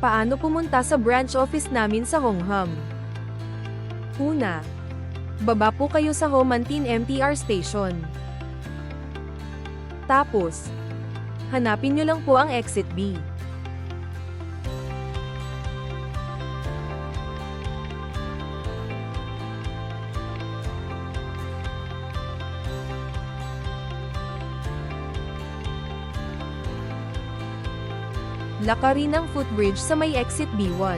Paano pumunta sa branch office namin sa Hongham? Una, baba po kayo sa Homantin MTR Station. Tapos, hanapin nyo lang po ang exit B. Lakarin ang footbridge sa may exit B1.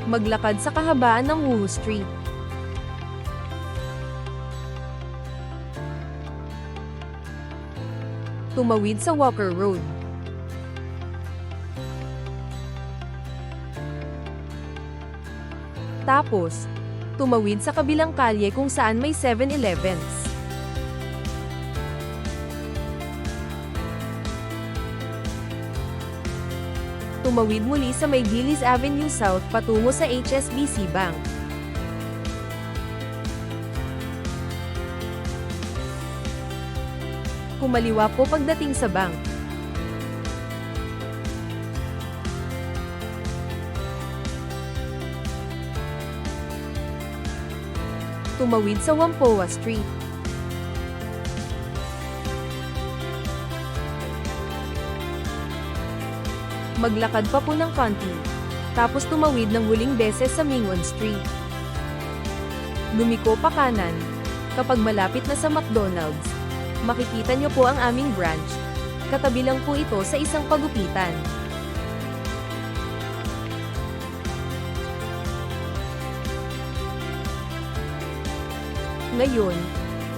Maglakad sa kahabaan ng Wu Street. Tumawid sa Walker Road. Tapos, tumawid sa kabilang kalye kung saan may 7-Elevens. Tumawid muli sa may Gillies Avenue South patungo sa HSBC Bank. Kumaliwa po pagdating sa bank. Tumawid sa Whampoa Street. Maglakad pa po ng konti. Tapos tumawid ng huling beses sa Mingwon Street. Lumiko pa kanan. Kapag malapit na sa McDonald's, makikita nyo po ang aming branch. Katabi lang po ito sa isang pagupitan. Ngayon,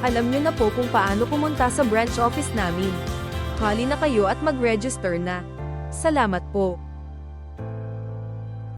alam nyo na po kung paano pumunta sa branch office namin. Hali na kayo at mag-register na. Salamat po.